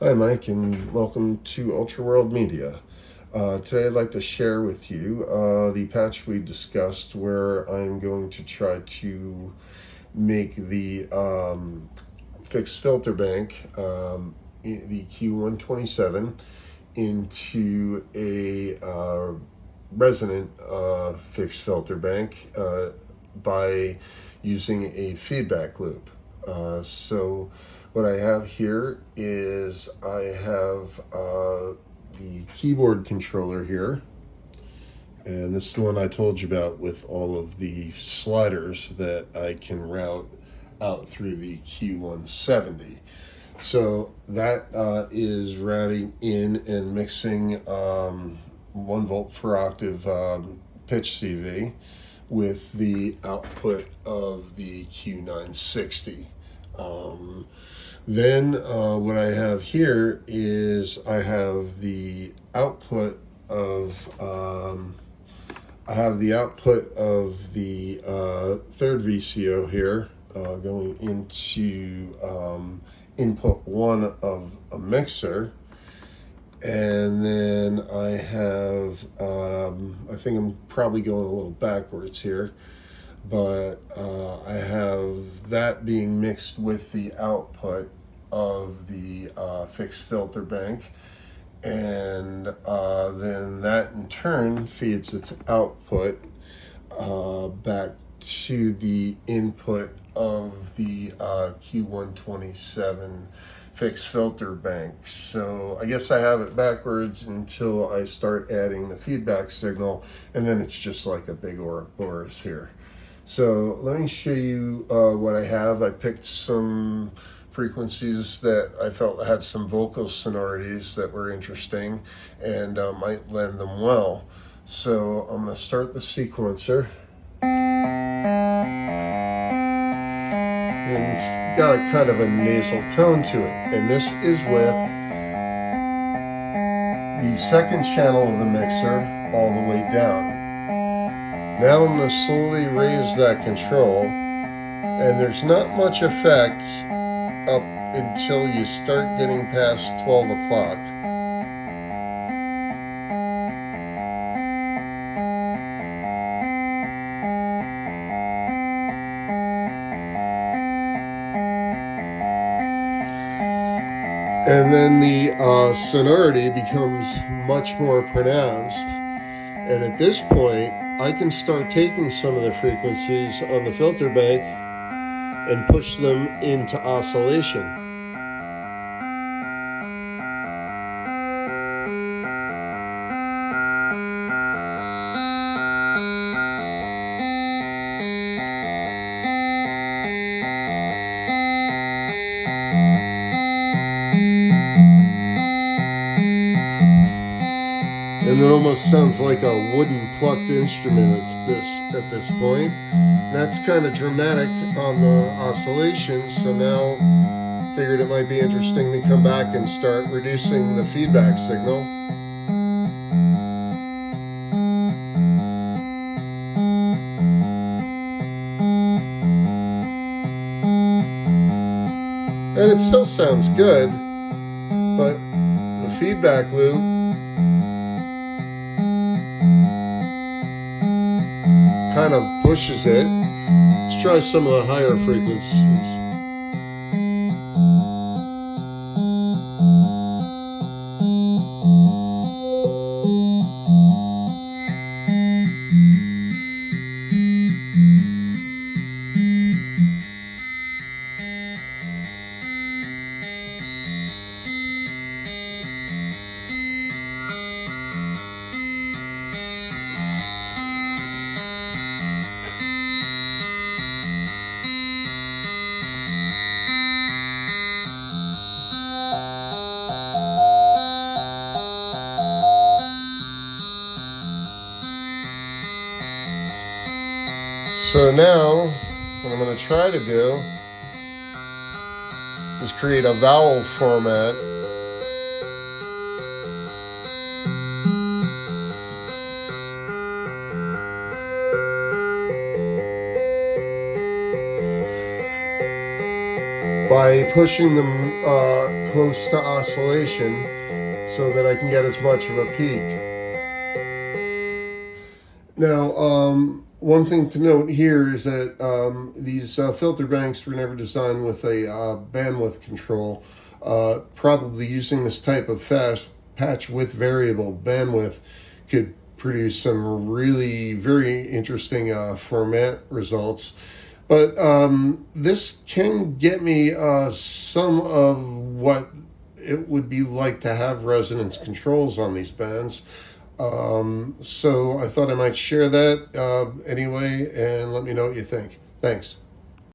Hi, Mike, and welcome to Ultra World Media. Today I'd like to share with you the patch we discussed where I'm going to try to make the fixed filter bank, the Q127, into a resonant fixed filter bank by using a feedback loop. So what I have here is I have the keyboard controller here, and this is the one I told you about with all of the sliders that I can route out through the Q170. So that is routing in and mixing 1 volt per octave pitch CV with the output of the Q960. Then what I have here is I have the output of the third VCO here going into input 1 of a mixer. And then I have, I think I'm probably going a little backwards here, but I have that being mixed with the output of the fixed filter bank. And then that in turn feeds its output back to the input of the Q127 fixed filter bank. So I guess I have it backwards until I start adding the feedback signal, and then it's just like a big Ouroboros here. So let me show you what I have. I picked some frequencies that I felt had some vocal sonorities that were interesting and might lend them well. So I'm going to start the sequencer. And it's got a kind of a nasal tone to it. And this is with the second channel of the mixer all the way down. Now I'm going to slowly raise that control, and there's not much effect up until you start getting past 12 o'clock. And then the sonority becomes much more pronounced. And at this point, I can start taking some of the frequencies on the filter bank and push them into oscillation. And it almost sounds like a wooden plucked instrument at this point. And that's kind of dramatic on the oscillations, so now figured it might be interesting to come back and start reducing the feedback signal. And it still sounds good, but the feedback loop kind of pushes it. Let's try some of the higher frequencies. So now, what I'm going to try to do is create a vowel format by by pushing them close to oscillation so that I can get as much of a peak. Now, one thing to note here is that these filter banks were never designed with a bandwidth control. Probably using this type of patch with variable bandwidth could produce some really very interesting format results. But this can get me some of what it would be like to have resonance controls on these bands. So I thought I might share that anyway, and let me know what you think. Thanks.